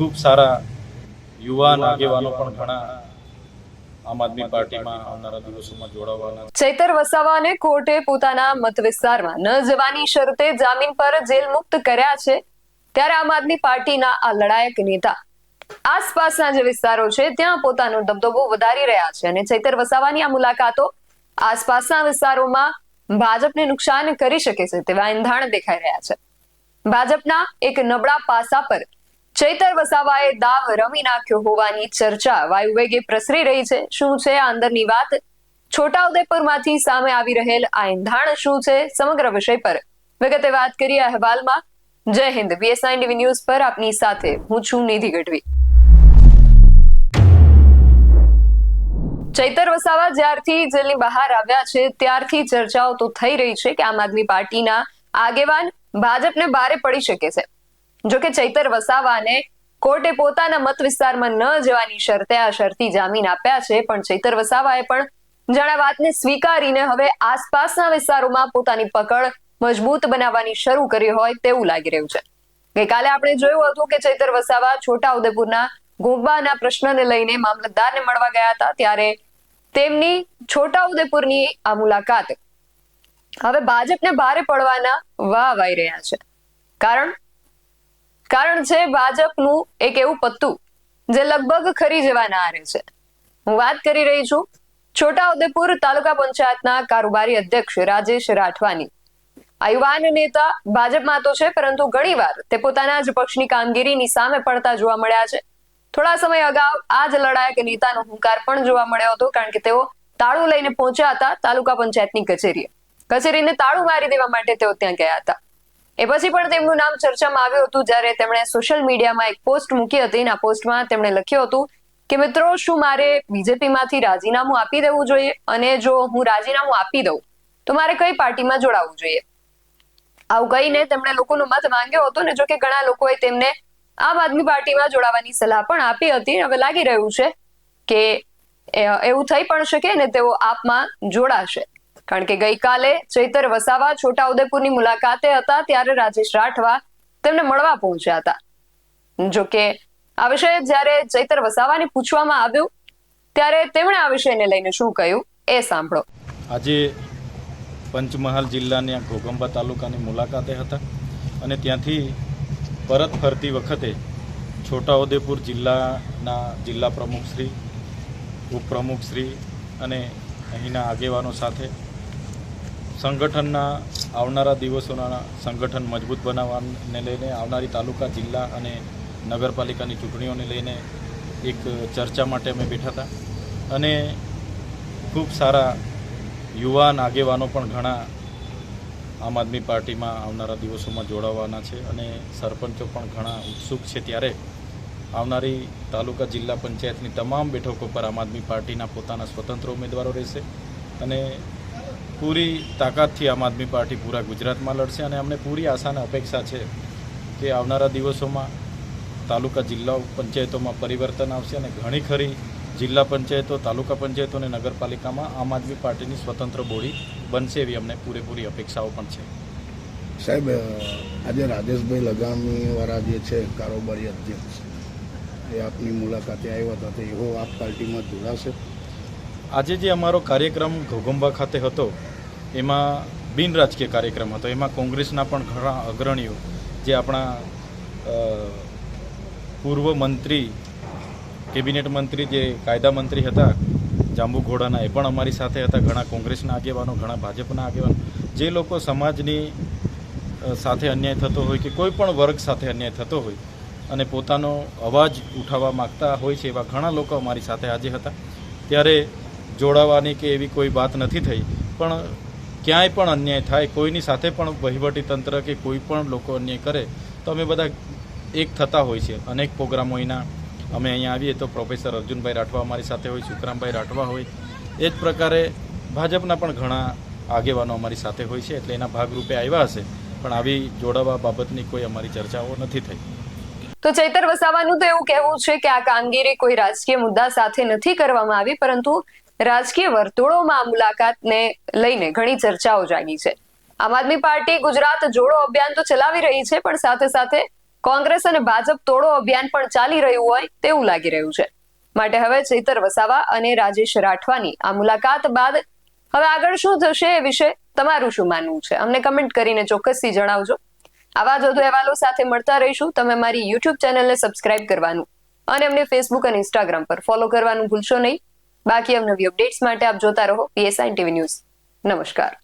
ખૂબ સારા યુવાન આગેવાનો પણ ઘણા આમ આદમી પાર્ટીમાં આવનારા દિવસોમાં જોડાવાના છે. ચૈતર વસાવાને કોર્ટે પોતાના મત વિસ્તારમાં ન જવાની શરતે જામીન પર જેલ મુક્ત કર્યા છે. ત્યારે આમ આદમી પાર્ટીના આ લડાયક નેતા આસપાસના જે વિસ્તારો છે ત્યાં પોતાનો દબદબો વધારી રહ્યા છે અને ચૈતર વસાવાની આ મુલાકાતો આસપાસના વિસ્તારોમાં ભાજપને નુકસાન કરી શકે છે તેવા એંધાણ દેખાઈ રહ્યા છે. ભાજપના એક નબળા પાસા પર ચૈતર વસાવાએ દાવ રમી નાખ્યો હોવાની ચર્ચા વાયુવેગે પ્રસરી રહી છે. શું છે આ અંદરની વાત? છોટાઉદેપુરમાંથી સામે આવી રહેલ આ એંધાણ શું છે? સમગ્ર વિષય પર વિગતે વાત કરીએ અહેવાલમાં. જય હિન્દ. BS9 TV ન્યૂઝ પર આપની સાથે હું છું નિધિ ગઢવી. ચૈતર વસાવા જ્યારથી જેલની બહાર આવ્યા છે ત્યારથી ચર્ચાઓ તો થઈ રહી છે કે આમ આદમી પાર્ટીના આગેવાન ભાજપને ભારે પડી શકે છે. જોકે ચૈતર વસાવાને કોર્ટે પોતાના મત વિસ્તારમાં ન જવાની શરતે આ શરતી જામીન આપ્યા છે, પણ ચૈતર વસાવાએ પણ જાણે વાતને સ્વીકારીને હવે આસપાસના વિસ્તારોમાં પોતાની પકડ મજબૂત બનાવવાની શરૂ કરી હોય તેવું લાગી રહ્યું છે. ગઈકાલે આપણે જોયું હતું કે ચૈતર વસાવા છોટાઉદેપુરના ગોગબાના પ્રશ્નને લઈને મામલતદારને મળવા ગયા હતા. ત્યારે તેમની છોટાઉદેપુરની આ મુલાકાત હવે ભાજપને ભારે પડવાના વાવ આવી રહ્યા છે. કારણ છે ભાજપનું એક એવું પત્તું જે લગભગ ખરી જવાના આરે છે. હું વાત કરી રહી છું છોટાઉદેપુર તાલુકા પંચાયતના કારોબારી અધ્યક્ષ રાજેશ રાઠવાની. આ યુવાન નેતા ભાજપમાં તો છે, પરંતુ ઘણીવાર તે પોતાના જ પક્ષની કામગીરીની સામે પડતા જોવા મળ્યા છે. થોડા સમય અગાઉ આ જ લડાયક નેતાનો હુંકાર પણ જોવા મળ્યો હતો, કારણ કે તેઓ તાળું લઈને પહોંચ્યા હતા તાલુકા પંચાયતની કચેરીને તાળું મારી દેવા માટે તેઓ ત્યાં ગયા હતા. એ પછી પણ તેમનું નામ ચર્ચામાં આવ્યું હતું જ્યારે તેમણે સોશિયલ મીડિયામાં એક પોસ્ટ મૂકી હતી. આ પોસ્ટમાં તેમણે લખ્યું હતું કે મિત્રો, શું મારે બીજેપીમાંથી રાજીનામું આપી દેવું જોઈએ? અને જો હું રાજીનામું આપી દઉં તો મારે કઈ પાર્ટીમાં જોડાવવું જોઈએ? આવું કહીને તેમણે લોકોનો મત માંગ્યો હતો ને જોકે ઘણા લોકોએ તેમને આમ આદમી પાર્ટીમાં જોડાવાની સલાહ પણ આપી હતી. હવે લાગી રહ્યું છે કે એવું થઈ પણ શકે ને તેઓ આપમાં જોડાશે, કારણ કે ગઈકાલે ચૈતર વસાવા છોટાઉદેપુરની મુલાકાતે હતા ત્યારે રાજેશ રાઠવા તેમને મળવા પહોંચ્યા હતા. જોકે આ વિષય જ્યારે ચૈતર વસાવાને પૂછવામાં આવ્યું ત્યારે તેમણે આ વિષયને લઈને શું કહ્યું એ સાંભળો. આજે પંચમહાલ જિલ્લાની ઘોગંબા તાલુકાની મુલાકાતે હતા અને ત્યાંથી પરત ફરતી વખતે છોટાઉદેપુર જિલ્લાના જિલ્લા પ્રમુખશ્રી, ઉપપ્રમુખશ્રી અને અહીંના આગેવાનો સાથે સંગઠનના આવનારા દિવસોના સંગઠન મજબૂત બનાવવાને લઈને આવનારી તાલુકા, જિલ્લા અને નગરપાલિકાની ચૂંટણીઓને લઈને એક ચર્ચા માટે અમે બેઠા હતા અને ખૂબ સારા યુવાન આગેવાનો પણ ઘણા આમ આદમી પાર્ટીમાં આવનારા દિવસોમાં જોડાવાના છે અને સરપંચો પણ ઘણા ઉત્સુક છે. ત્યારે આવનારી તાલુકા, જિલ્લા પંચાયતની તમામ બેઠકો પર આમ આદમી પાર્ટીના પોતાના સ્વતંત્ર ઉમેદવારો રહેશે અને પૂરી તાકાતથી આમ આદમી પાર્ટી પૂરા ગુજરાતમાં લડશે. અને અમને પૂરી આશા અને અપેક્ષા છે કે આવનારા દિવસોમાં તાલુકા, જિલ્લા પંચાયતોમાં પરિવર્તન આવશે અને ઘણી ખરી જિલ્લા પંચાયતો, તાલુકા પંચાયતો અને નગરપાલિકામાં આમ આદમી પાર્ટીની સ્વતંત્ર બોડી બનશે એવી અમને પૂરેપૂરી અપેક્ષાઓ પણ છે. સાહેબ, આજે રાજેશભાઈ લગામીવાળા જે છે કારોબારી અધ્યક્ષ, એ આપની મુલાકાતે આવ્યા હતા, તો એવો આપ પાર્ટીમાં જોડાશે? આજે જે અમારો કાર્યક્રમ ઘોગંબા ખાતે હતો એમાં બિન રાજકીય કાર્યક્રમ હતો. એમાં કોંગ્રેસના પણ ઘણા અગ્રણીઓ, જે આપણા પૂર્વ મંત્રી, કેબિનેટ મંત્રી, જે કાયદા મંત્રી હતા જાંબુઘોડાના, એ પણ અમારી સાથે હતા. ઘણા કોંગ્રેસના આગેવાનો, ઘણા ભાજપના આગેવાનો, જે લોકો સમાજની સાથે અન્યાય થતો હોય કે કોઈ પણ વર્ગ સાથે અન્યાય થતો હોય અને પોતાનો અવાજ ઉઠાવવા માગતા હોય છે, એવા ઘણા લોકો અમારી સાથે આજે હતા. ત્યારે જોડાવાની કે એવી કોઈ વાત નથી થઈ, પણ ક્યાંય પણ અન્યાય થાય, કોઈની સાથે પણ વહીવટી તંત્ર કે કોઈ પણ લોકો અન્યાય કરે તો અમે બધા એક થતા હોય છે. અનેક પ્રોગ્રામો એના અમે અહીંયા આવીએ તો પ્રોફેસર અર્જુનભાઈ રાઠવા અમારી સાથે હોય, સુખરામભાઈ રાઠવા હોય, એ જ પ્રકારે ભાજપના પણ ઘણા આગેવાનો અમારી સાથે હોય છે. એટલે એના ભાગરૂપે આવ્યા હશે, પણ આવી જોડાવા બાબતની કોઈ અમારી ચર્ચાઓ નથી થઈ. તો ચૈતર વસાવાનું તો એવું કહેવું છે કે આ કામગીરી કોઈ રાજકીય મુદ્દા સાથે નથી કરવામાં આવી, પરંતુ રાજકીય વર્તુળોમાં આ મુલાકાતને લઈને ઘણી ચર્ચાઓ જાગી છે. આમ આદમી પાર્ટી ગુજરાત જોડો અભિયાન તો ચલાવી રહી છે, પણ સાથે સાથે કોંગ્રેસ અને ભાજપ તોડો અભિયાન પણ ચાલી રહ્યું હોય તેવું લાગી રહ્યું છે. માટે હવે ચૈતર વસાવા અને રાજેશ રાઠવાની આ મુલાકાત બાદ હવે આગળ શું થશે એ વિશે તમારું શું માનવું છે? અમને કમેન્ટ કરીને ચોક્કસથી જણાવજો. આવા જ વધુ અહેવાલો સાથે મળતા રહીશું. તમે મારી YouTube ચેનલને સબસ્ક્રાઇબ કરવાનું અને અમને Facebook અને Instagram પર ફોલો કરવાનું ભૂલશો નહીં. બાકી અવનવી અપડેટ્સ માટે આપ જોતા રહો PSIN TV ન્યૂઝ. નમસ્કાર.